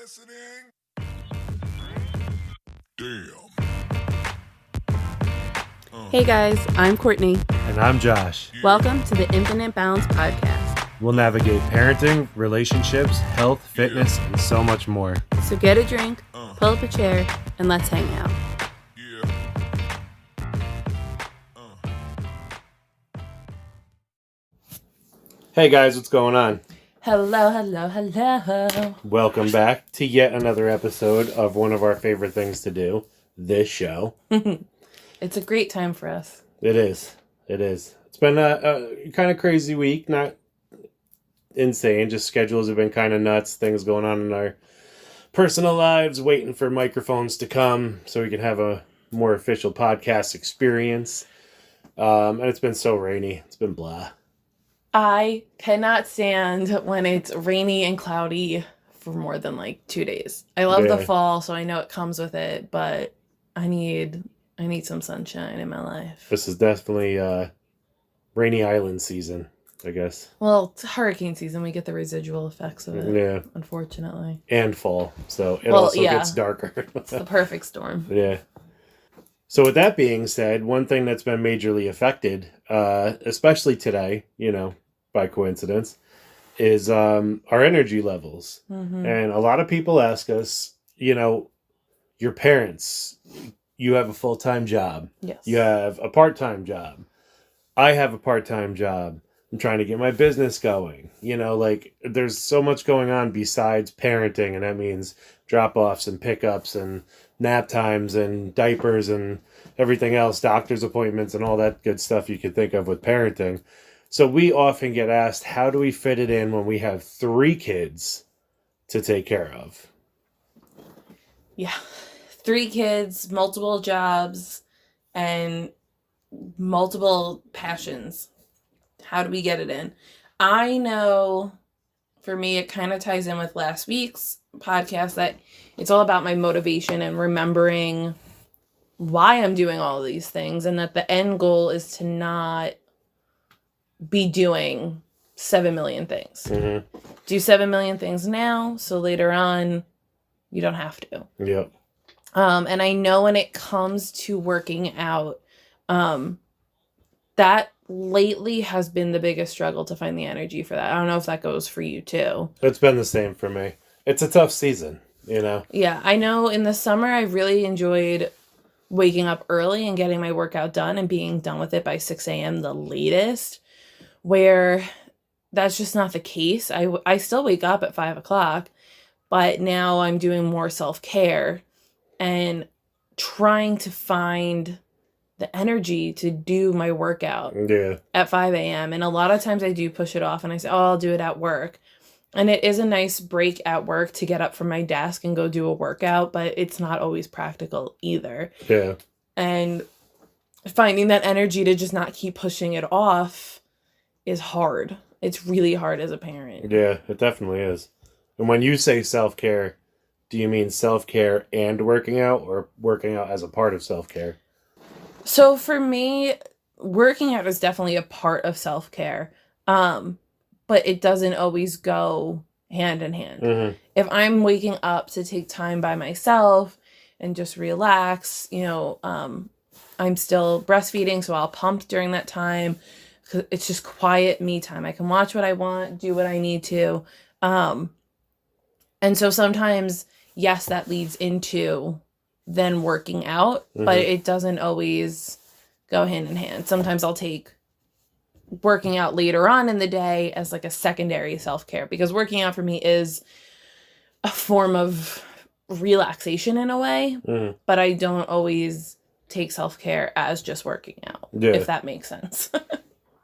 listening? Damn. Hey guys, I'm Courtney. And I'm Josh. Welcome to the Infinite Balance Podcast. We'll navigate parenting, relationships, health, fitness, and so much more. So get a drink, pull up a chair, and let's hang out. Hey guys, what's going on? Hello. Welcome back to yet another episode of one of our favorite things to do, this show. It's a great time for us. It is. It's been a kind of crazy week, not insane, just schedules have been kind of nuts, things going on in our personal lives, waiting for microphones to come so we can have a more official podcast experience. And it's been so rainy. It's been blah. I cannot stand when it's rainy and cloudy for more than like 2 days. I love the fall, so I know it comes with it, but I need some sunshine in my life. This is definitely rainy island season, I guess. Well, it's hurricane season. We get the residual effects of it, yeah, unfortunately. And fall, so it also gets darker. It's the perfect storm. Yeah. So with that being said, one thing that's been majorly affected, especially today, by coincidence, is our energy levels. Mm-hmm. And a lot of people ask us, your parents, you have a full-time job. Yes. You have a part-time job. I have a part-time job. I'm trying to get my business going. There's so much going on besides parenting, and that means drop-offs and pickups and nap times and diapers and everything else, doctor's appointments and all that good stuff you could think of with parenting. So we often get asked, how do we fit it in when we have 3 kids to take care of? Yeah. 3 kids, multiple jobs, and multiple passions. How do we get it in? I know for me, it kind of ties in with last week's podcast that it's all about my motivation and remembering why I'm doing all of these things, and that the end goal is to not be doing 7 million things. Mm-hmm. Do 7 million things now, so later on, you don't have to. Yep. And I know when it comes to working out, that lately has been the biggest struggle to find the energy for that. I don't know if that goes for you too. It's been the same for me. It's a tough season, Yeah, I know in the summer I really enjoyed waking up early and getting my workout done and being done with it by 6 a.m. the latest, where that's just not the case. I still wake up at 5 o'clock, but now I'm doing more self-care and trying to find the energy to do my workout at 5 a.m. And a lot of times I do push it off and I say, I'll do it at work. And it is a nice break at work to get up from my desk and go do a workout, but it's not always practical either. Yeah. And finding that energy to just not keep pushing it off is hard. It's really hard as a parent. Yeah, it definitely is. And when you say self-care, do you mean self-care and working out, or working out as a part of self-care? So for me, working out is definitely a part of self-care, but it doesn't always go hand in hand. Mm-hmm. If I'm waking up to take time by myself and just relax, I'm still breastfeeding, so I'll pump during that time. It's just quiet me time. I can watch what I want, do what I need to. And so sometimes, yes, that leads into then working out, but it doesn't always go hand in hand. Sometimes I'll take working out later on in the day as like a secondary self-care, because working out for me is a form of relaxation in a way, but I don't always take self-care as just working out, if that makes sense.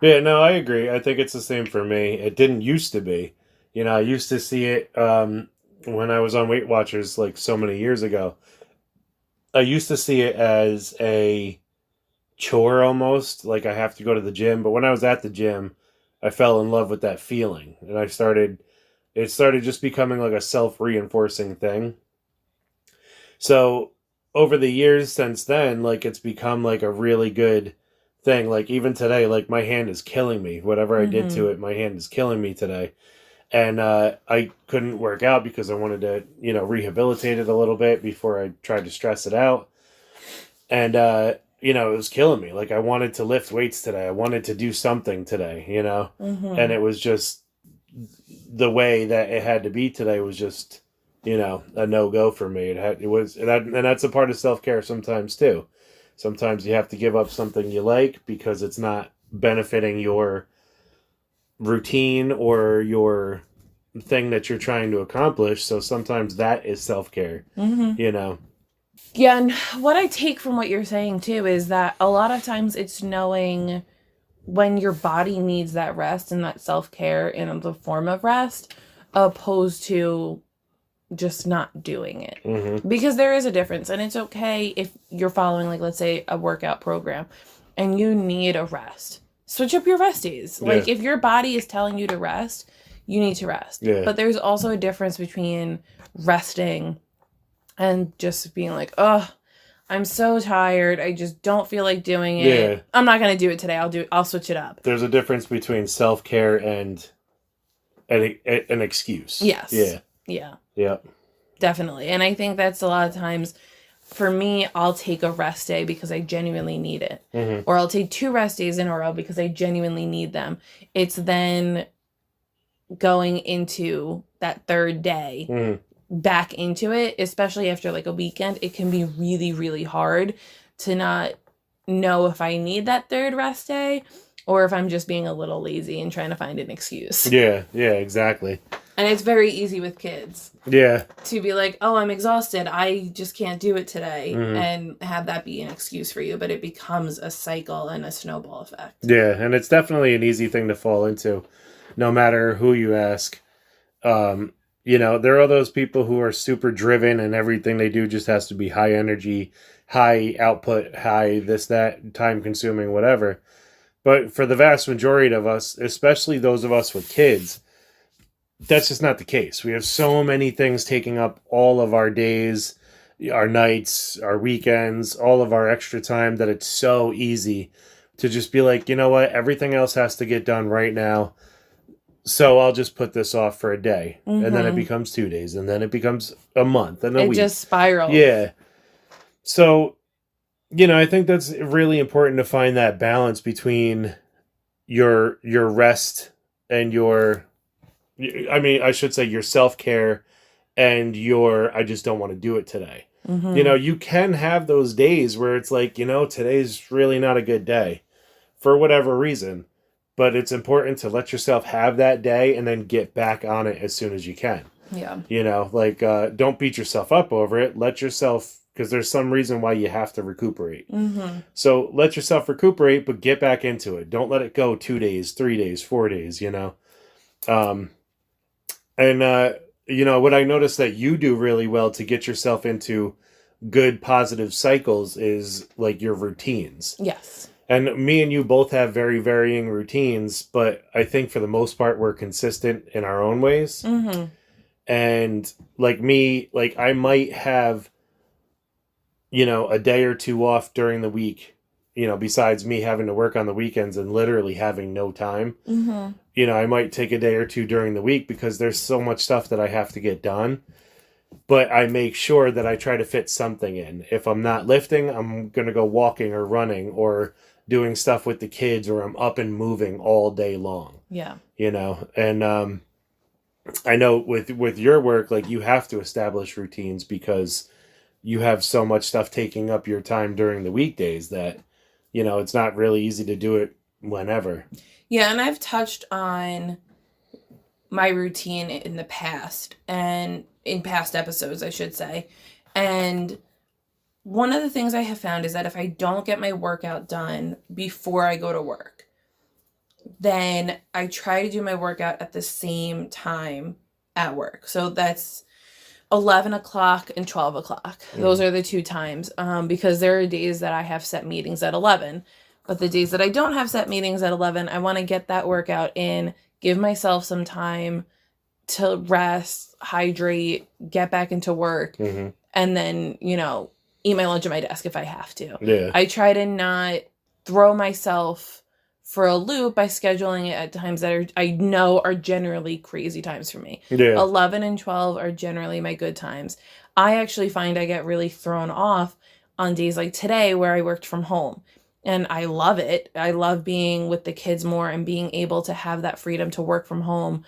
Yeah, no, I agree. I think it's the same for me. It didn't used to be. I used to see it when I was on Weight Watchers like so many years ago. I used to see it as a chore almost, like I have to go to the gym. But when I was at the gym, I fell in love with that feeling. And it started just becoming like a self-reinforcing thing. So over the years since then, like it's become like a really good thing. Like even today, like my hand is killing me. Whatever I did to it, my hand is killing me today. And I couldn't work out because I wanted to, rehabilitate it a little bit before I tried to stress it out. And, it was killing me. Like, I wanted to lift weights today. I wanted to do something today, And Mm-hmm. it was just the way that it had to be today was just, a no-go for me. And that's a part of self-care sometimes, too. Sometimes you have to give up something you like because it's not benefiting your routine or your thing that you're trying to accomplish. So sometimes that is self-care, Mm-hmm. you know. Yeah, and what I take from what you're saying too is that a lot of times it's knowing when your body needs that rest and that self-care in the form of rest, opposed to just not doing it. Mm-hmm. Because there is a difference, and it's okay if you're following, like, let's say a workout program and you need a rest. Switch up your rest days. Yeah. Like, if your body is telling you to rest, you need to rest. Yeah. But there's also a difference between resting and just being like, oh, I'm so tired. I just don't feel like doing it. Yeah. I'm not gonna do it today. I'll switch it up. There's a difference between self-care and an excuse. Yes. Yeah. Yeah. Yeah. Definitely. And I think that's a lot of times for me, I'll take a rest day because I genuinely need it. Mm-hmm. Or I'll take 2 rest days in a row because I genuinely need them. It's then going into that third day back into it, especially after like a weekend. It can be really, really hard to not know if I need that third rest day or if I'm just being a little lazy and trying to find an excuse. Yeah. Yeah. Exactly. And it's very easy with kids. Yeah. To be like, oh, I'm exhausted. I just can't do it today. Mm-hmm. And have that be an excuse for you. But it becomes a cycle and a snowball effect. Yeah. And it's definitely an easy thing to fall into, no matter who you ask. There are those people who are super driven and everything they do just has to be high energy, high output, high this, that, time consuming, whatever. But for the vast majority of us, especially those of us with kids, that's just not the case. We have so many things taking up all of our days, our nights, our weekends, all of our extra time that it's so easy to just be like, you know what, everything else has to get done right now. So I'll just put this off for a day. Mm-hmm. And then it becomes 2 days. And then it becomes a month and a week. It just spirals. Yeah. So, I think that's really important to find that balance between your rest and your self-care and I just don't want to do it today. Mm-hmm. You can have those days where it's like, today's really not a good day for whatever reason. But it's important to let yourself have that day and then get back on it as soon as you can. Yeah. Don't beat yourself up over it. Let yourself, because there's some reason why you have to recuperate. Mm-hmm. So let yourself recuperate, but get back into it. Don't let it go 2 days, 3 days, 4 days, what I noticed that you do really well to get yourself into good, positive cycles is like your routines. Yes. And me and you both have very varying routines, but I think for the most part, we're consistent in our own ways. Mm-hmm. And like me, like I might have, a day or two off during the week, besides me having to work on the weekends and literally having no time. Mm-hmm. I might take a day or two during the week because there's so much stuff that I have to get done. But I make sure that I try to fit something in. If I'm not lifting, I'm going to go walking or running or doing stuff with the kids, or I'm up and moving all day long. Yeah. And I know with your work, like you have to establish routines because you have so much stuff taking up your time during the weekdays that, it's not really easy to do it whenever. Yeah. And I've touched on my routine in the past and in past episodes, I should say. And one of the things I have found is that if I don't get my workout done before I go to work, then I try to do my workout at the same time at work. So that's 11 o'clock and 12 o'clock. Those are the 2 times because there are days that I have set meetings at 11. But the days that I don't have set meetings at 11, I want to get that workout in, give myself some time to rest, hydrate, get back into work, and then, eat my lunch at my desk if I have to. Yeah. I try to not throw myself for a loop by scheduling it at times that I know are generally crazy times for me. Yeah. 11 and 12 are generally my good times. I actually find I get really thrown off on days like today where I worked from home. And I love it. I love being with the kids more and being able to have that freedom to work from home.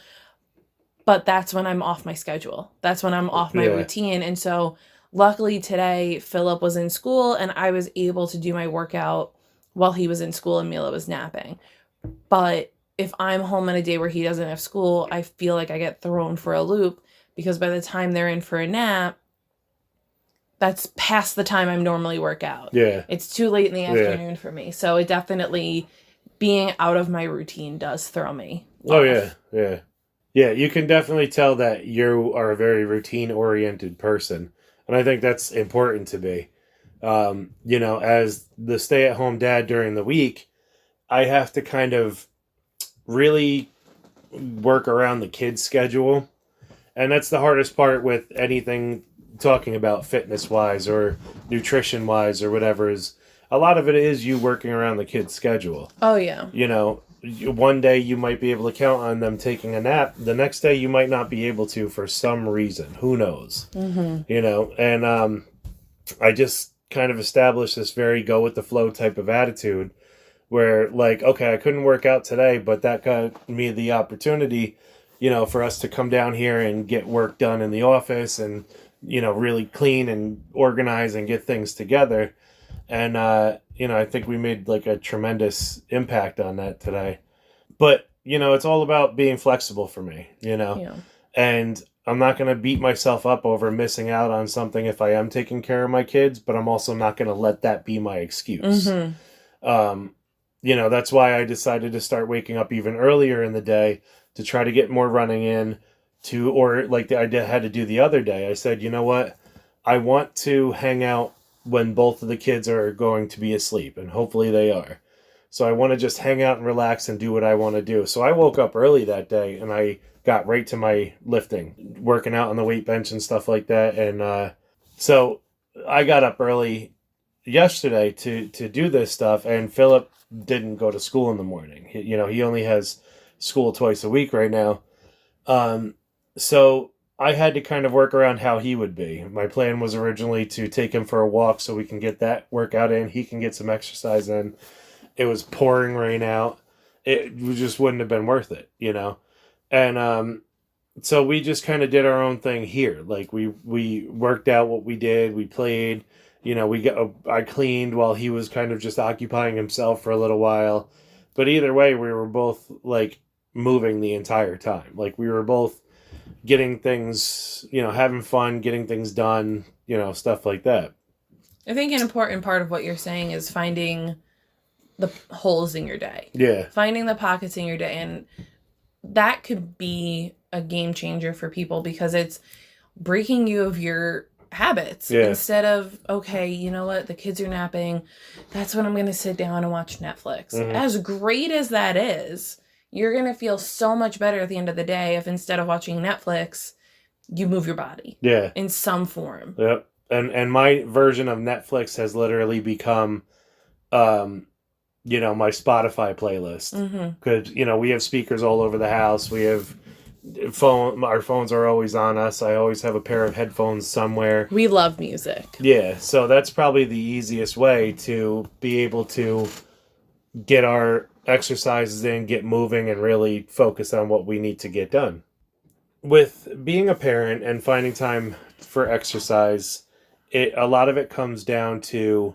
But that's when I'm off my schedule. That's when I'm off my Yeah. routine. And so luckily today, Philip was in school and I was able to do my workout while he was in school and Mila was napping. But if I'm home on a day where he doesn't have school, I feel like I get thrown for a loop because by the time they're in for a nap, that's past the time I'm normally work out. Yeah. It's too late in the Yeah. afternoon for me. So it definitely, being out of my routine does throw me Oh yeah. off. Yeah. Yeah, you can definitely tell that you are a very routine oriented person. And I think that's important to be. As the stay at home dad during the week, I have to kind of really work around the kids' schedule. And that's the hardest part with anything talking about fitness wise or nutrition wise or whatever is a lot of it is you working around the kids' schedule. Oh, yeah. One day you might be able to count on them taking a nap. The next day you might not be able to for some reason. Who knows? Mm-hmm. And I just kind of established this very go with the flow type of attitude where, like, okay, I couldn't work out today, but that got me the opportunity, for us to come down here and get work done in the office and, really clean and organize and get things together. And, I think we made like a tremendous impact on that today. But, it's all about being flexible for me, Yeah. and I'm not going to beat myself up over missing out on something if I am taking care of my kids, but I'm also not going to let that be my excuse. Mm-hmm. That's why I decided to start waking up even earlier in the day to try to get more running in or like had to do the other day. I said, you know what? I want to hang out when both of the kids are going to be asleep, and hopefully they are. So I want to just hang out and relax and do what I want to do. So I woke up early that day and I got right to my lifting, working out on the weight bench and stuff like that. And so I got up early yesterday to do this stuff, and Philip didn't go to school in the morning. He only has school twice a week right now. So I had to kind of work around how he would be. My plan was originally to take him for a walk so we can get that workout in. He can get some exercise in. It was pouring rain out. It just wouldn't have been worth it. And so we just kind of did our own thing here. Like we worked out what we did. We played. I cleaned while he was kind of just occupying himself for a little while. But either way, we were both like moving the entire time. Like we were both getting things, having fun, getting things done, stuff like that. I think an important part of what you're saying is finding the holes in your day. Yeah. Finding the pockets in your day. And that could be a game changer for people because it's breaking you of your habits. Yeah. Instead of, okay, you know what, the kids are napping, that's when I'm going to sit down and watch Netflix. Mm-hmm. As great as that is, you're going to feel so much better at the end of the day if instead of watching Netflix, you move your body. Yeah. In some form. Yep. And my version of Netflix has literally become my Spotify playlist. Because, we have speakers all over the house. We have our phones are always on us. I always have a pair of headphones somewhere. We love music. Yeah, so that's probably the easiest way to be able to get our exercises in, get moving, and really focus on what we need to get done. With being a parent and finding time for exercise, a lot of it comes down to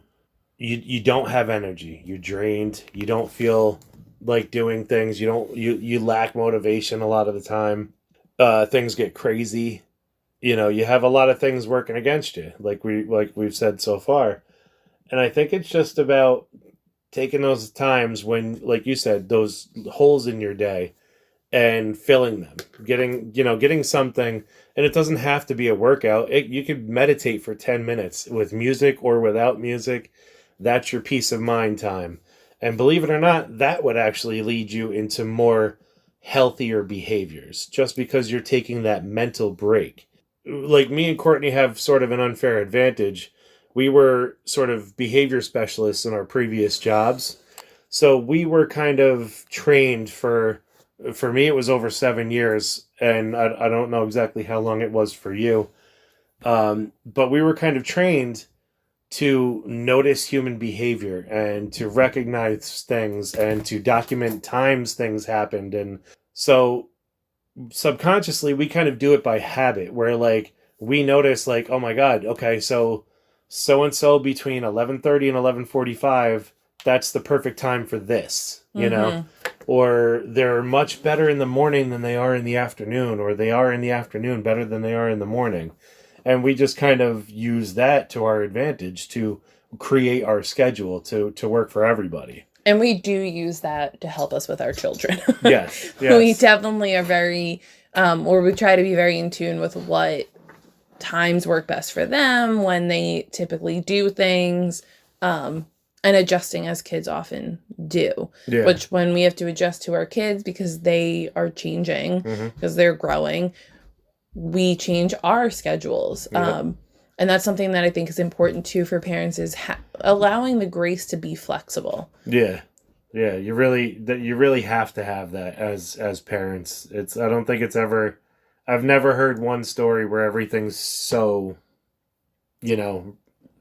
you don't have energy. You're drained. You don't feel like doing things. You lack motivation a lot of the time. Things get crazy. You have a lot of things working against you, like we've said so far. And I think it's just about taking those times when, like you said, those holes in your day and filling them, getting something. And it doesn't have to be a workout. You could meditate for 10 minutes with music or without music. That's your peace of mind time. And believe it or not, that would actually lead you into more healthier behaviors just because you're taking that mental break. Like me and Courtney have sort of an unfair advantage. We were sort of behavior specialists in our previous jobs. So we were kind of trained for me, it was over 7 years, and I don't know exactly how long it was for you. But we were kind of trained to notice human behavior and to recognize things and to document times things happened. And so subconsciously, we kind of do it by habit, where like we notice, like, oh my God, okay, so and so between 11:30 and 11:45, that's the perfect time for this, you know? Mm-hmm. Or they're much better in the morning than they are in the afternoon, or they are in the afternoon better than they are in the morning. And we just kind of use that to our advantage to create our schedule to work for everybody. And we do use that to help us with our children. Yes, We yes. definitely are very, or we try to be very in tune with what times work best for them, when they typically do things, and adjusting as kids often do. Yeah. Which when we have to adjust to our kids because they are changing, because they're growing, we change our schedules. Yeah. And that's something that I think is important too for parents, is allowing the grace to be flexible. Yeah. Yeah, you really have to have that as parents. I don't think it's ever, I've never heard one story where everything's so, you know,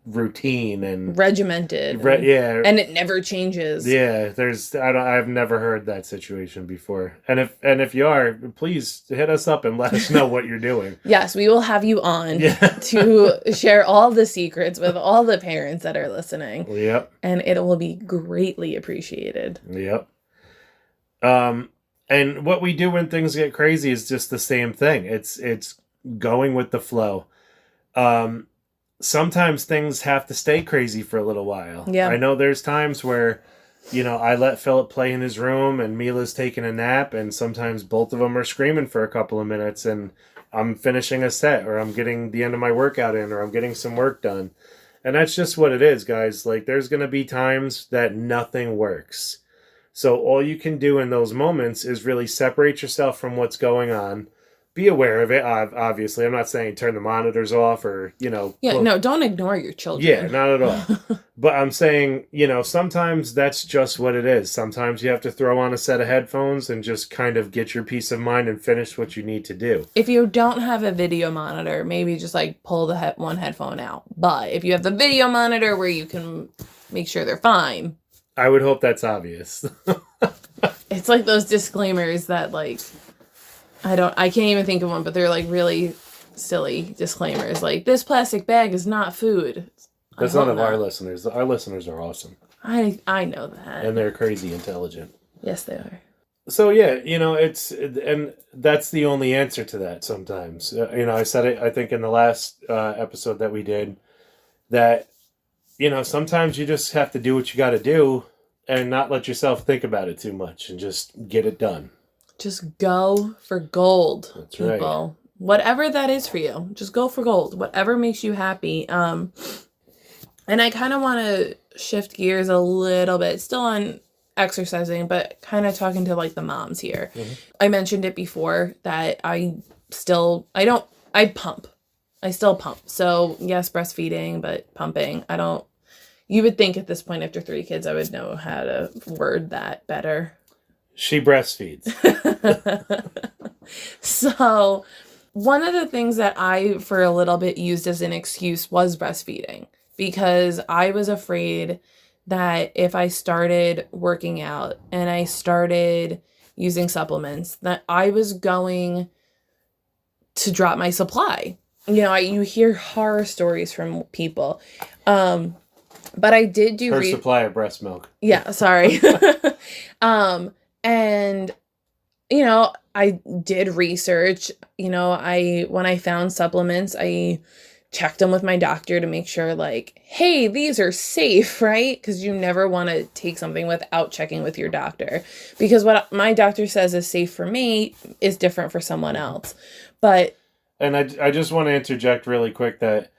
routine and Regimented. yeah. And it never changes. Yeah, I've never heard that situation before. And if you are, please hit us up and let us know what you're doing. Yes, we will have you on Yeah. to share all the secrets with all the parents that are listening. Yep. And it will be greatly appreciated. Yep. And what we do when things get crazy is just the same thing. It's going with the flow. Sometimes things have to stay crazy for a little while. Yeah. I know there's times where, I let Philip play in his room and Mila's taking a nap, and sometimes both of them are screaming for a couple of minutes, and I'm finishing a set, or I'm getting the end of my workout in, or I'm getting some work done. And that's just what it is, guys. Like, there's going to be times that nothing works. So all you can do in those moments is really separate yourself from what's going on. Be aware of it, obviously. I'm not saying turn the monitors off or, Yeah, well, no, don't ignore your children. yeah, not at all. But I'm saying, sometimes that's just what it is. Sometimes you have to throw on a set of headphones and just kind of get your peace of mind and finish what you need to do. If you don't have a video monitor, maybe just like pull the one headphone out. But if you have the video monitor where you can make sure they're fine. I would hope that's obvious. It's like those disclaimers that, like, I can't even think of one, but they're like really silly disclaimers. Like, this plastic bag is not food. That's none of our listeners. Our listeners are awesome. I know that. And they're crazy intelligent. Yes, they are. So yeah, and that's the only answer to that sometimes. I said it, I think, in the last episode that we did, that, sometimes you just have to do what you got to do and not let yourself think about it too much and just get it done. Just go for gold, That's people. right. Whatever that is for you, just go for gold. Whatever makes you happy. And I kind of want to shift gears a little bit, still on exercising, but kind of talking to like the moms here. Mm-hmm. I mentioned it before that I pump. I still pump. So yes, breastfeeding, but pumping. You would think at this point after 3 kids, I would know how to word that better. She breastfeeds. So one of the things that I, for a little bit, used as an excuse was breastfeeding, because I was afraid that if I started working out and I started using supplements, that I was going to drop my supply. You hear horror stories from people. But I did do her supply of breast milk. Yeah, sorry. And I did research. When I found supplements, I checked them with my doctor to make sure, like, hey, these are safe, right? Because you never want to take something without checking with your doctor, because what my doctor says is safe for me is different for someone else. And I just want to interject really quick that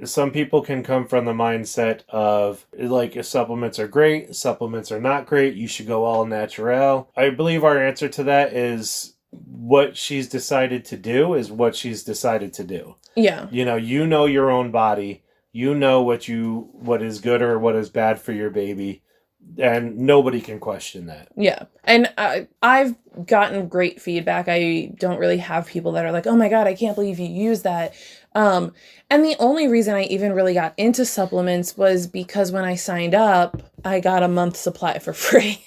some people can come from the mindset of, like, if supplements are great, supplements are not great, you should go all natural. I believe our answer to that is what she's decided to do is what she's decided to do. Yeah. You know your own body. You know what is good or what is bad for your baby. And nobody can question that. Yeah. And I've gotten great feedback. I don't really have people that are like, oh my God, I can't believe you use that. And the only reason I even really got into supplements was because when I signed up, I got a month's supply for free.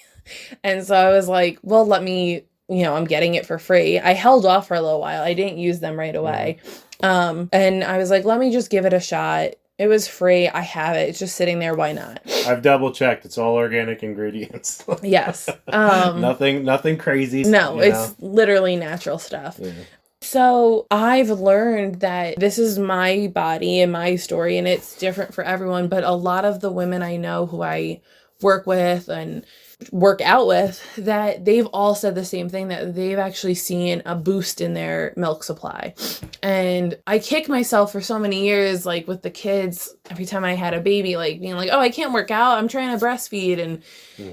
And so I was like, well, let me, I'm getting it for free. I held off for a little while. I didn't use them right away. And I was like, let me just give it a shot. It was free. I have it. It's just sitting there. Why not? I've double checked. It's all organic ingredients. Yes. Nothing crazy. No, it's literally natural stuff. Yeah. So I've learned that this is my body and my story, and it's different for everyone. But a lot of the women I know who I work with and work out with, that they've all said the same thing, that they've actually seen a boost in their milk supply. And I kick myself for so many years, like with the kids, every time I had a baby, like being like, oh, I can't work out, I'm trying to breastfeed, and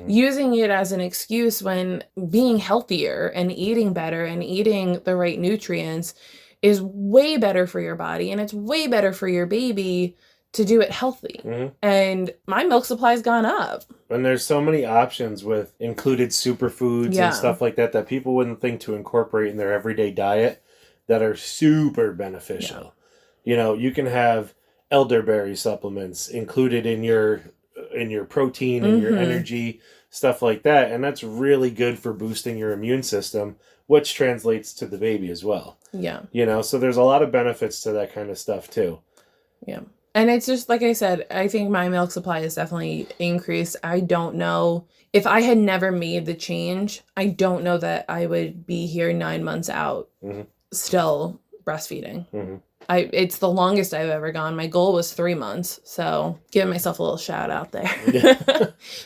using it as an excuse, when being healthier and eating better and eating the right nutrients is way better for your body, and it's way better for your baby to do it healthy. And my milk supply's gone up. And there's so many options with included superfoods and stuff like that people wouldn't think to incorporate in their everyday diet that are super beneficial. You can have elderberry supplements included in your protein and your energy, stuff like that, and that's really good for boosting your immune system, which translates to the baby as well. So there's a lot of benefits to that kind of stuff too. And it's just, like I said, I think my milk supply has definitely increased. I don't know. If I had never made the change, I don't know that I would be here 9 months out still breastfeeding. It's the longest I've ever gone. My goal was 3 months. So giving myself a little shout out there.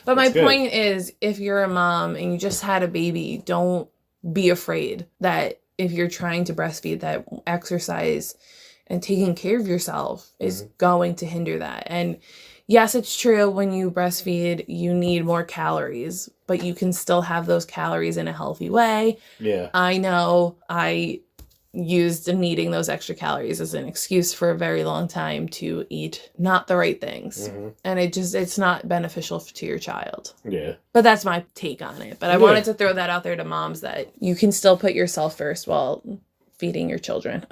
But my point is, if you're a mom and you just had a baby, don't be afraid that if you're trying to breastfeed, that exercise and taking care of yourself is going to hinder that. And yes, it's true, when you breastfeed, you need more calories, but you can still have those calories in a healthy way. I know I used needing those extra calories as an excuse for a very long time to eat not the right things. And it's not beneficial to your child. But that's my take on it. But I wanted to throw that out there to moms, that you can still put yourself first while feeding your children.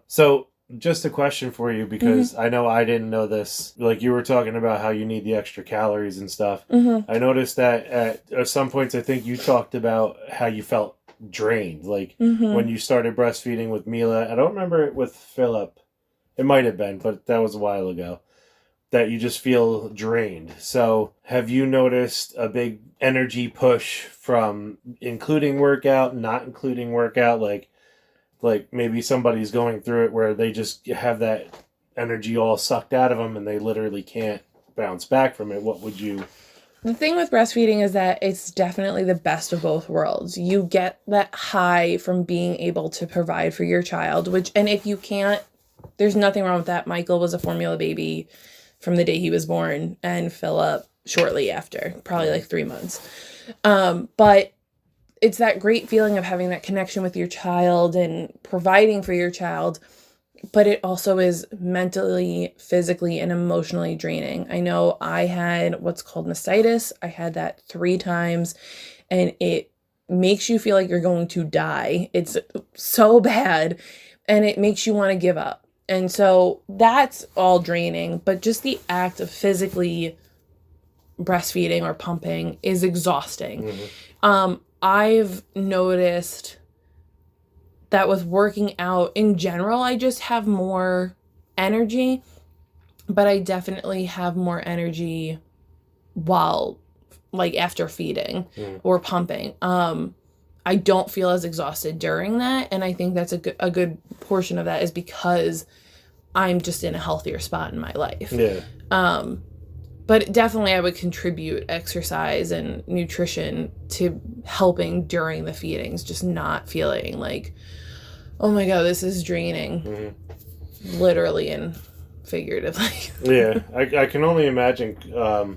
So just a question for you, because I know I didn't know this. Like, you were talking about how you need the extra calories and stuff. I noticed that at some points, I think you talked about how you felt drained. Like, when you started breastfeeding with Mila, I don't remember it with Philip. It might have been, but that was a while ago. That you just feel drained. So have you noticed a big energy push from including workout, not including workout? Like maybe somebody's going through it where they just have that energy all sucked out of them and they literally can't bounce back from it. What would you... The thing with breastfeeding is that it's definitely the best of both worlds. You get that high from being able to provide for your child, and if you can't, there's nothing wrong with that. Michael was a formula baby from the day he was born, and Philip shortly after, probably like 3 months. But it's that great feeling of having that connection with your child and providing for your child, but it also is mentally, physically, and emotionally draining. I know I had what's called mastitis. I had that 3 times, and it makes you feel like you're going to die. It's so bad, and it makes you want to give up. And so that's all draining, but just the act of physically breastfeeding or pumping is exhausting. I've noticed that with working out in general, I just have more energy, but I definitely have more energy while, like, after feeding or pumping. I don't feel as exhausted during that, and I think that's a good portion of that is because I'm just in a healthier spot in my life. But definitely I would contribute exercise and nutrition to helping during the feedings, just not feeling like, oh my God, this is draining, literally and figuratively. I can only imagine. I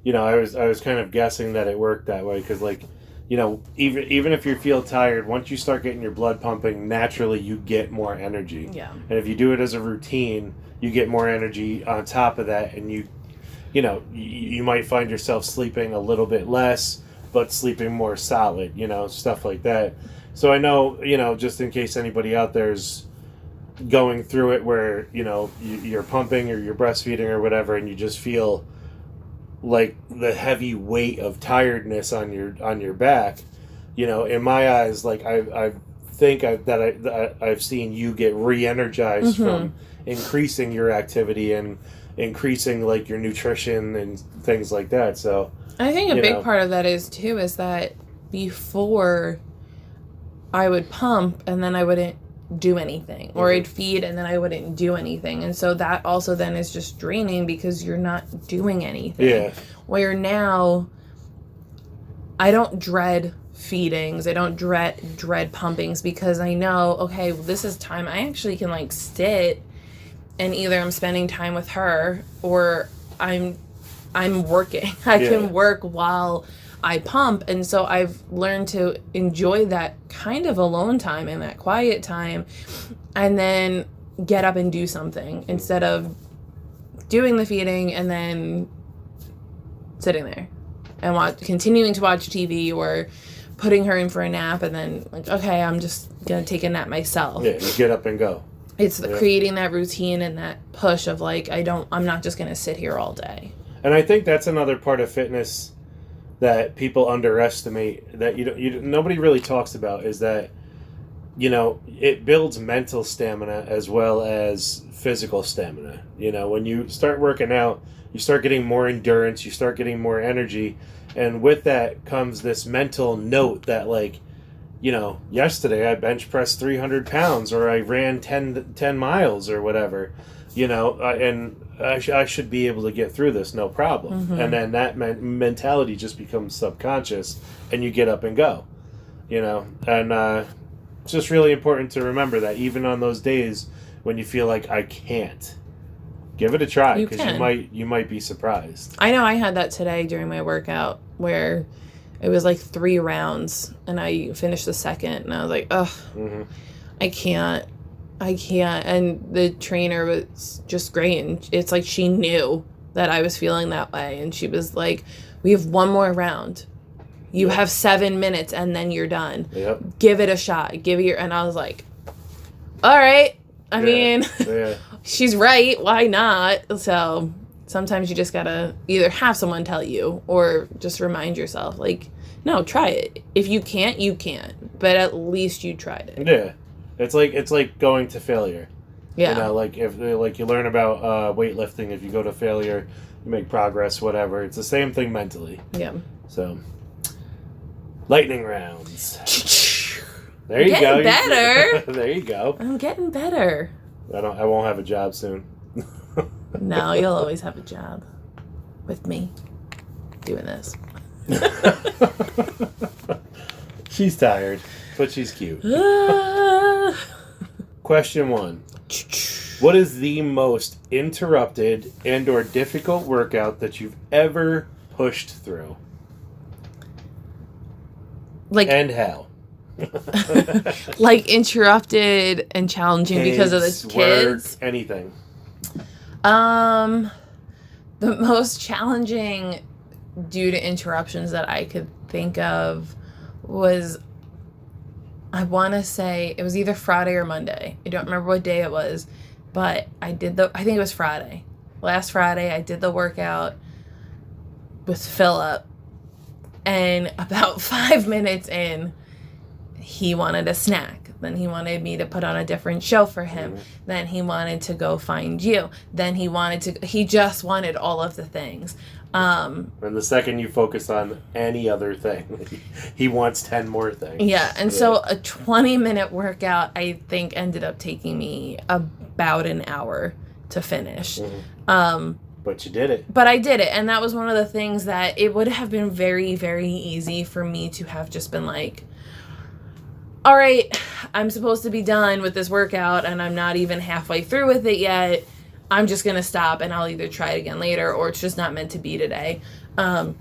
was kind of guessing that it worked that way because, like, even if you feel tired, once you start getting your blood pumping, naturally you get more energy. And if you do it as a routine, you get more energy on top of that, and you might find yourself sleeping a little bit less, but sleeping more solid, stuff like that. So I know, just in case anybody out there's going through it where, you're pumping or you're breastfeeding or whatever, and you just feel like the heavy weight of tiredness on your back, in my eyes, like I think I've seen you get re-energized from increasing your activity and increasing like your nutrition and things like that. So I think a big part of that is that before I would pump and then I wouldn't do anything, or I'd feed and then I wouldn't do anything, and so that also then is just draining because you're not doing anything. Yeah. Where now I don't dread feedings, I don't dread pumpings, because I know, okay, well, this is time I actually can like sit and either I'm spending time with her or I'm working. I can work while I pump. And so I've learned to enjoy that kind of alone time and that quiet time, and then get up and do something instead of doing the feeding and then sitting there and continuing to watch TV, or putting her in for a nap and then like, okay, I'm just gonna take a nap myself. Yeah, you get up and go. It's creating that routine and that push of like, I'm not just gonna sit here all day. And I think that's another part of fitness that people underestimate, that nobody really talks about, is that it builds mental stamina as well as physical stamina. When you start working out, you start getting more endurance, you start getting more energy, and with that comes this mental note that like, yesterday I bench pressed 300 pounds, or I ran 10 miles or whatever, and I should be able to get through this, no problem. And then that mentality just becomes subconscious, and you get up and go, and it's just really important to remember that even on those days when you feel like I can't, give it a try, because you might be surprised. I know I had that today during my workout where it was like 3 rounds and I finished the second and I was like, ugh, I can't. And the trainer was just great, and it's like she knew that I was feeling that way, and she was like, we have one more round. You have 7 minutes and then you're done. Yep. Give it a shot. And I was like, all right. I mean, she's right. Why not? So sometimes you just gotta either have someone tell you or just remind yourself, like, no, try it. If you can't, you can't. But at least you tried it. Yeah. It's like going to failure. Yeah. Like if you learn about weightlifting, if you go to failure, you make progress, whatever. It's the same thing mentally. Yeah. So, lightning rounds. There you go. Getting better. There you go. I'm getting better. I won't have a job soon. No, you'll always have a job with me doing this. She's tired, but she's cute. Question 1. What is the most interrupted and or difficult workout that you've ever pushed through? And how? Like interrupted and challenging because of the kids? Work, anything. The most challenging due to interruptions that I could think of was, I want to say it was either Friday or Monday. I don't remember what day it was, but I think it was Friday. Last Friday, I did the workout with Philip, and about 5 minutes in, he wanted a snack. Then he wanted me to put on a different show for him. Then he wanted to go find you. Then he just wanted all of the things. And the second you focus on any other thing, he wants 10 more things. Yeah, and so a 20-minute workout, I think, ended up taking me about an hour to finish. But you did it. But I did it, and that was one of the things that it would have been very, very easy for me to have just been like, all right, I'm supposed to be done with this workout, and I'm not even halfway through with it yet. I'm just going to stop, and I'll either try it again later, or it's just not meant to be today. But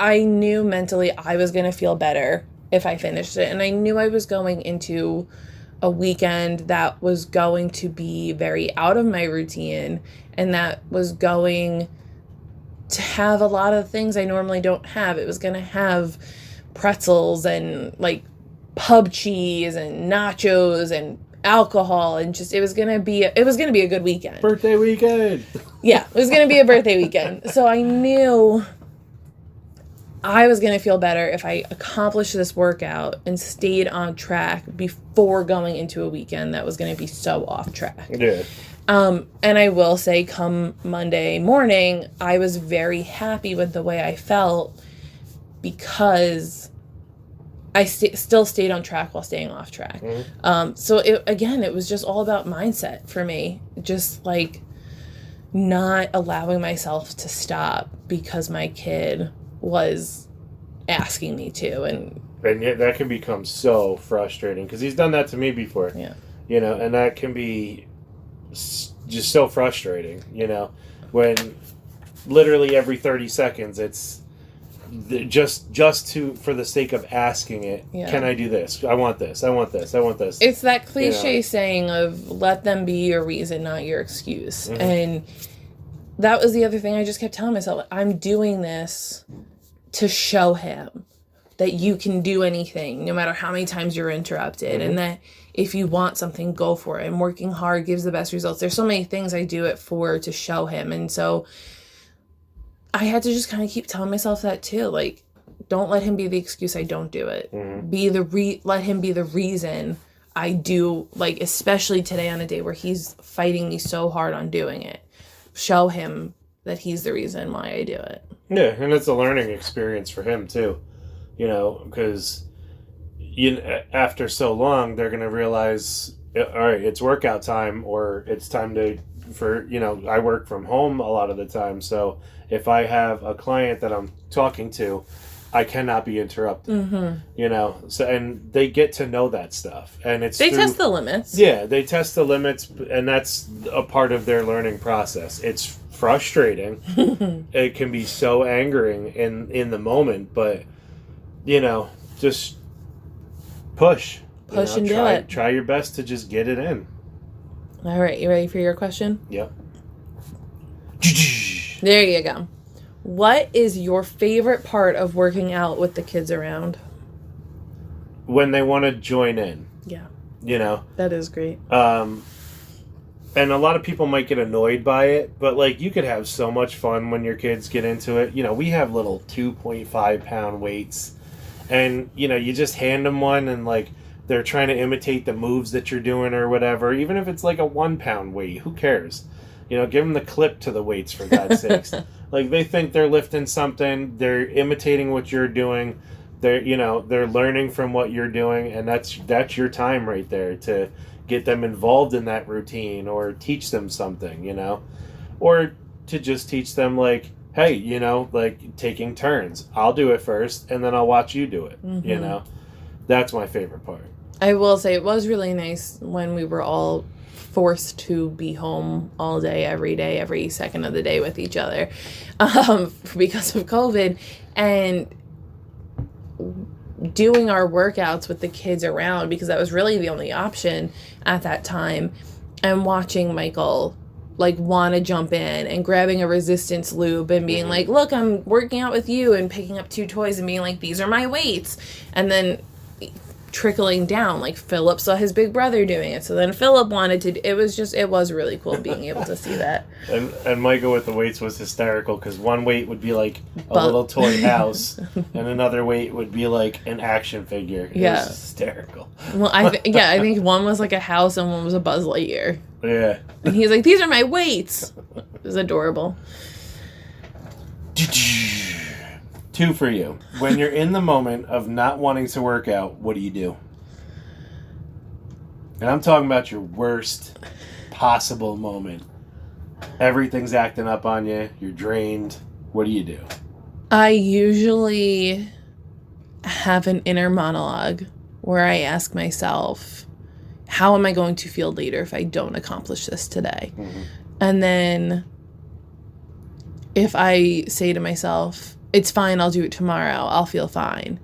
I knew mentally I was going to feel better if I finished it, and I knew I was going into a weekend that was going to be very out of my routine and that was going to have a lot of things I normally don't have. It was going to have pretzels and like pub cheese and nachos and alcohol, and just it was going to be a good weekend. Birthday weekend. Yeah, it was going to be a birthday weekend. So I knew I was going to feel better if I accomplished this workout and stayed on track before going into a weekend that was going to be so off track. Yeah. And I will say, come Monday morning, I was very happy with the way I felt because I still stayed on track while staying off track. Mm-hmm. So it was just all about mindset for me. Just like not allowing myself to stop because my kid was asking me to. And yet that can become so frustrating because he's done that to me before. Yeah. And that can be just so frustrating, when literally every 30 seconds it's just for the sake of asking it. Yeah. Can I do this? I want this. I want this. I want this. It's that cliche saying of let them be your reason, not your excuse. Mm-hmm. And that was the other thing I just kept telling myself. I'm doing this to show him that you can do anything, no matter how many times you're interrupted. Mm-hmm. And that if you want something, go for it. And working hard gives the best results. There's so many things I do it for to show him. And so I had to just kind of keep telling myself that too. Like, don't let him be the excuse I don't do it. Mm-hmm. Let him be the reason I do, like, especially today on a day where he's fighting me so hard on doing it. Show him that he's the reason why I do it. Yeah, and it's a learning experience for him too. Because after so long, they're going to realize, all right, it's workout time, or it's time I work from home a lot of the time. So if I have a client that I'm talking to, I cannot be interrupted. Mm-hmm. So, and they get to know that stuff, and they test the limits. Yeah, they test the limits, and that's a part of their learning process. It's frustrating. It can be so angering in the moment, but just push and do it. Try your best to just get it in. All right, you ready for your question? Yep. There you go. What is your favorite part of working out with the kids around? When they want to join in. Yeah. That is great. And a lot of people might get annoyed by it, but like you could have so much fun when your kids get into it. We have little 2.5 pound weights, and you just hand them one, and like they're trying to imitate the moves that you're doing or whatever. Even if it's like a 1 pound weight, who cares? Give them the clip to the weights, for God's sakes. Like, they think they're lifting something, they're imitating what you're doing, they're learning from what you're doing, and that's your time right there to get them involved in that routine or teach them something, or to just teach them, like, hey, like taking turns. I'll do it first and then I'll watch you do it. Mm-hmm. That's my favorite part. I will say it was really nice when we were all forced to be home all day, every second of the day with each other, because of COVID, and doing our workouts with the kids around, because that was really the only option at that time, and watching Michael like want to jump in and grabbing a resistance loop and being like, look, I'm working out with you, and picking up 2 toys and being like, these are my weights, and then trickling down, like Philip saw his big brother doing it, so then Philip wanted to. It was really cool being able to see that. And Michael with the weights was hysterical, because one weight would be like a little toy house and another weight would be like an action figure. It was hysterical. Well, I think one was like a house and one was a Buzz Lightyear. Yeah. And he's like, these are my weights. It was adorable. 2 for you. When you're in the moment of not wanting to work out, what do you do? And I'm talking about your worst possible moment. Everything's acting up on you. You're drained. What do you do? I usually have an inner monologue where I ask myself, how am I going to feel later if I don't accomplish this today? Mm-hmm. And then if I say to myself, it's fine, I'll do it tomorrow, I'll feel fine,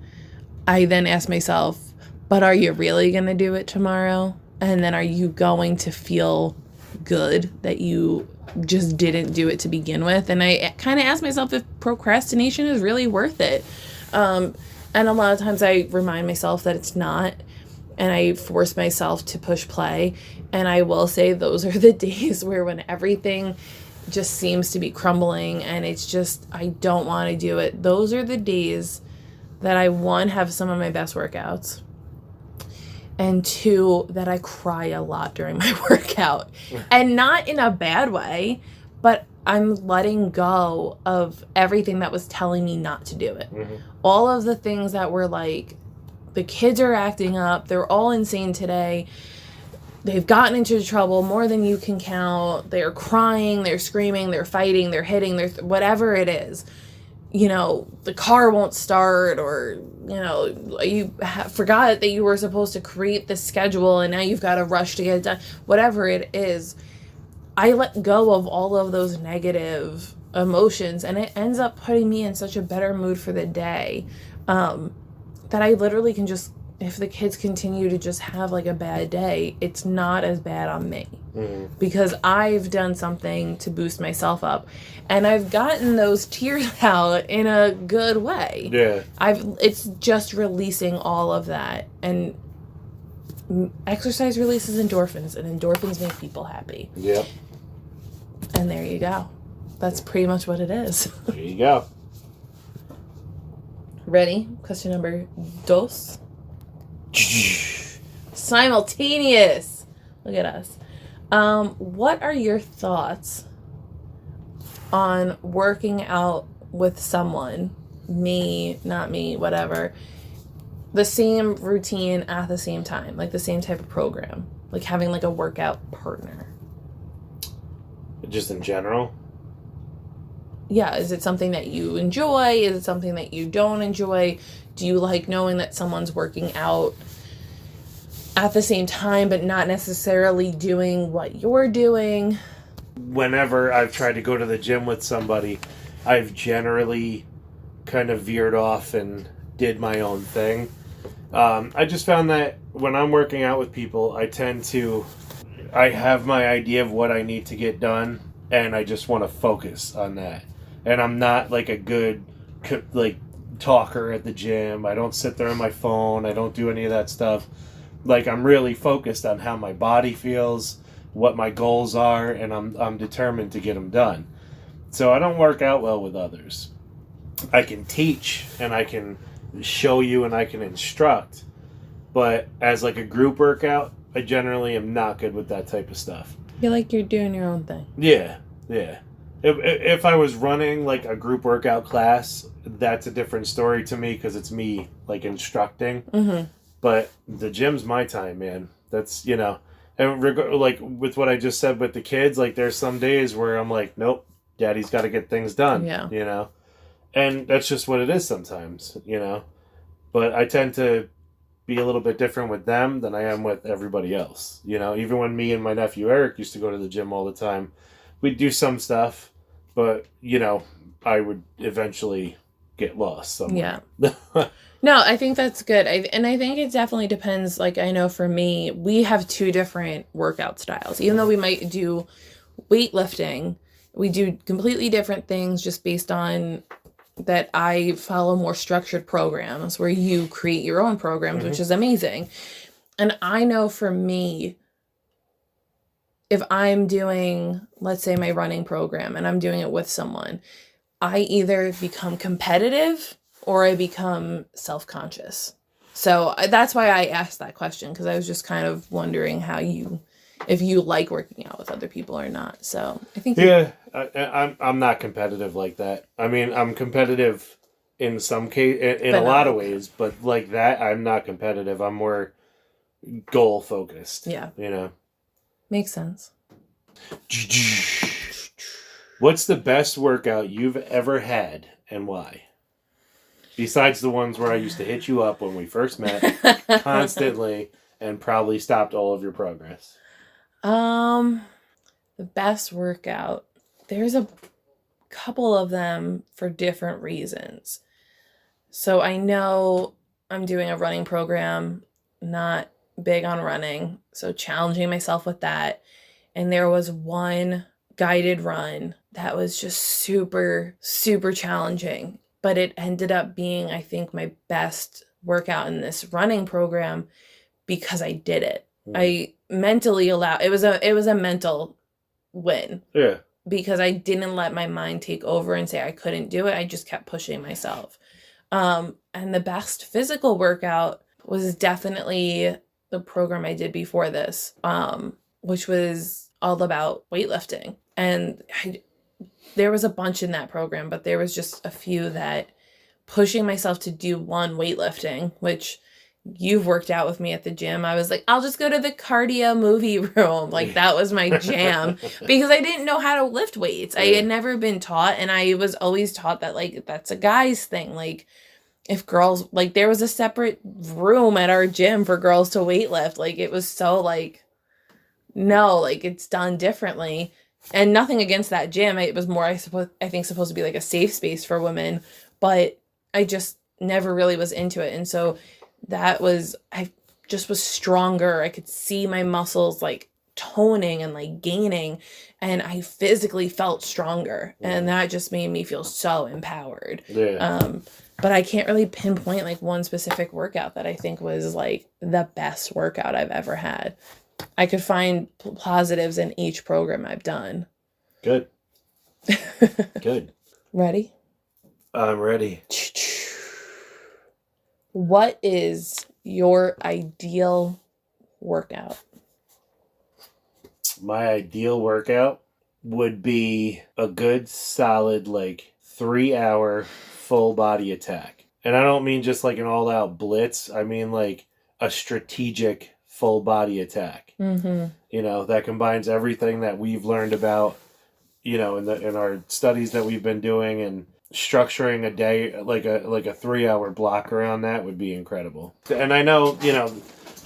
I then ask myself, but are you really going to do it tomorrow? And then are you going to feel good that you just didn't do it to begin with? And I kind of ask myself if procrastination is really worth it. And a lot of times I remind myself that it's not, and I force myself to push play. And I will say those are the days where when everything just seems to be crumbling and it's just, I don't want to do it. Those are the days that I, one, have some of my best workouts, and two, that I cry a lot during my workout. And not in a bad way, but I'm letting go of everything that was telling me not to do it. Mm-hmm. All of the things that were like, the kids are acting up, they're all insane today, they've gotten into trouble more than you can count, they're crying, they're screaming, they're fighting, they're hitting, they're whatever it is. You know, the car won't start, or, you know, you forgot that you were supposed to create this schedule and now you've got to rush to get it done. Whatever it is, I let go of all of those negative emotions, and it ends up putting me in such a better mood for the day, that I literally can just, if the kids continue to just have like a bad day, it's not as bad on me. Mm-hmm. Because I've done something to boost myself up, and I've gotten those tears out in a good way. Yeah. It's just releasing all of that, and exercise releases endorphins, and endorphins make people happy. Yep. And there you go. That's pretty much what it is. There you go. Ready? Question number dos. Simultaneous. Look at us. What are your thoughts on working out with someone, me, not me, whatever, the same routine at the same time, like the same type of program, like having like a workout partner? Just in general? Yeah, is it something that you enjoy? Is it something that you don't enjoy? Do you like knowing that someone's working out at the same time, but not necessarily doing what you're doing? Whenever I've tried to go to the gym with somebody, I've generally kind of veered off and did my own thing. I just found that when I'm working out with people, I have my idea of what I need to get done, and I just want to focus on that. And I'm not like a good talker at the gym. I don't sit there on my phone. I don't do any of that stuff. Like, I'm really focused on how my body feels, what my goals are, and I'm determined to get them done. So I don't work out well with others. I can teach and I can show you and I can instruct, but as like a group workout, I generally am not good with that type of stuff. You feel like you're doing your own thing. Yeah. If I was running like a group workout class, that's a different story to me because it's me like instructing. Mm-hmm. But the gym's my time, man. That's, you know, and like with what I just said with the kids, like there's some days where I'm like, nope, daddy's got to get things done. Yeah. You know, and that's just what it is sometimes, you know. But I tend to be a little bit different with them than I am with everybody else. You know, even when me and my nephew Eric used to go to the gym all the time, we'd do some stuff, but, you know, I would eventually get lost somewhere. Yeah. No, I think that's good. And I think it definitely depends. Like, I know for me, we have two different workout styles. Even though we might do weightlifting, we do completely different things just based on that. I follow more structured programs where you create your own programs, mm-hmm. which is amazing. And I know for me, if I'm doing, let's say, my running program and I'm doing it with someone, I either become competitive or I become self-conscious. So that's why I asked that question, because I was just kind of wondering if you like working out with other people or not. So I think I'm not competitive like that. I mean, I'm competitive in some case, in a lot of ways, but like that, I'm not competitive. I'm more goal focused. Yeah, you know, makes sense. What's the best workout you've ever had and why? Besides the ones where I used to hit you up when we first met constantly and probably stopped all of your progress. The best workout. There's a couple of them for different reasons. So I know I'm doing a running program, not big on running, so challenging myself with that. And there was one guided run that was just super, super challenging. But it ended up being, I think, my best workout in this running program because I did it. I mentally allowed it was a mental win. Yeah. Because I didn't let my mind take over and say I couldn't do it. I just kept pushing myself. And the best physical workout was definitely the program I did before this, which was all about weightlifting. And there was a bunch in that program, but there was just a few that pushing myself to do one weightlifting, which you've worked out with me at the gym. I was like, I'll just go to the cardio movie room. Like, that was my jam because I didn't know how to lift weights. I had never been taught, and I was always taught that, like, that's a guy's thing. Like, if girls, like, there was a separate room at our gym for girls to weightlift. Like, it was so, like, no, like, it's done differently. And nothing against that gym. It was more, I think, supposed to be like a safe space for women, but I just never really was into it. And so I just was stronger. I could see my muscles like toning and like gaining, and I physically felt stronger. And that just made me feel so empowered. Yeah. But I can't really pinpoint like one specific workout that I think was like the best workout I've ever had. I could find positives in each program I've done. Good. Good. Ready? I'm ready. What is your ideal workout? My ideal workout would be a good solid like 3-hour full body attack. And I don't mean just like an all out blitz. I mean like a strategic full body attack. Mm-hmm. You know, that combines everything that we've learned about, you know, in our studies that we've been doing, and structuring a day like a 3-hour block around that would be incredible. And I know, you know,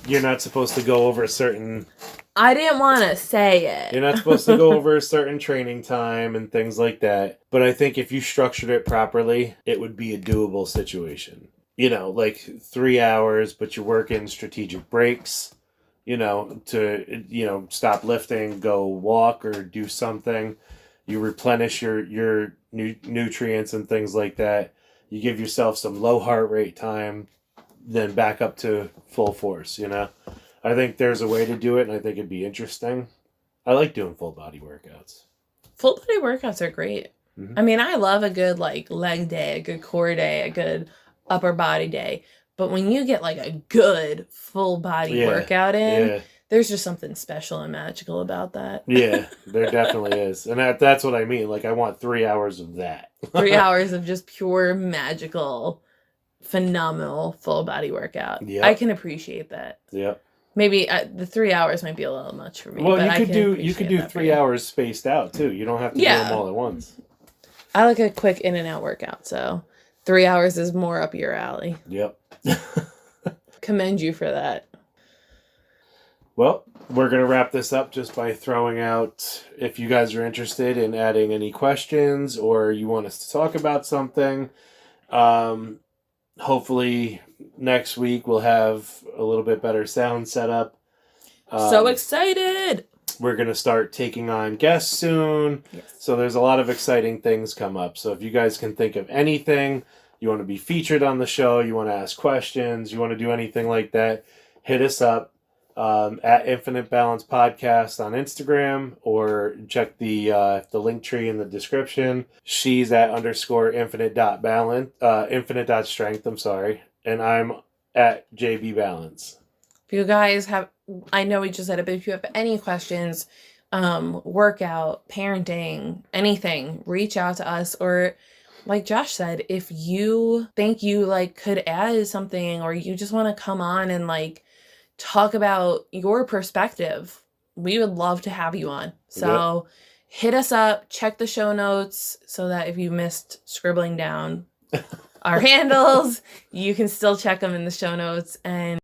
you're not supposed to go over a certain... I didn't want to say it. You're not supposed to go over a certain training time and things like that. But I think if you structured it properly, it would be a doable situation. You know, like 3 hours, but you work in strategic breaks, you know, to, you know, stop lifting, go walk or do something. You replenish your nutrients and things like that. You give yourself some low heart rate time, then back up to full force, you know. I think there's a way to do it, and I think it'd be interesting. I like doing full body workouts. Full body workouts are great. Mm-hmm. I mean, I love a good like leg day, a good core day, a good upper body day. But when you get like a good full body workout in, there's just something special and magical about that. Yeah, there definitely is. And that's what I mean. Like, I want 3 hours of that. 3 hours of just pure magical, phenomenal full body workout. Yep. I can appreciate that. Yep. Maybe the 3 hours might be a little much for me. Well, but you could do 3 hours spaced out too. You don't have to do them all at once. I like a quick in and out workout, so 3 hours is more up your alley. Yep. Commend you for that. Well, we're going to wrap this up just by throwing out, if you guys are interested in adding any questions or you want us to talk about something, hopefully next week we'll have a little bit better sound setup. So excited! We're going to start taking on guests soon. Yes. So there's a lot of exciting things come up. So if you guys can think of anything, you want to be featured on the show, you want to ask questions, you want to do anything like that, hit us up. At Infinite Balance Podcast on Instagram, or check the link tree in the description. She's at _infinite.strength, I'm sorry. And I'm at JB Balance. If you guys have, I know we just said it, but if you have any questions, workout, parenting, anything, reach out to us. Or like Josh said, if you think you like could add something, or you just want to come on and like talk about your perspective, we would love to have you on. So hit us up, check the show notes so that if you missed scribbling down our handles, you can still check them in the show notes. And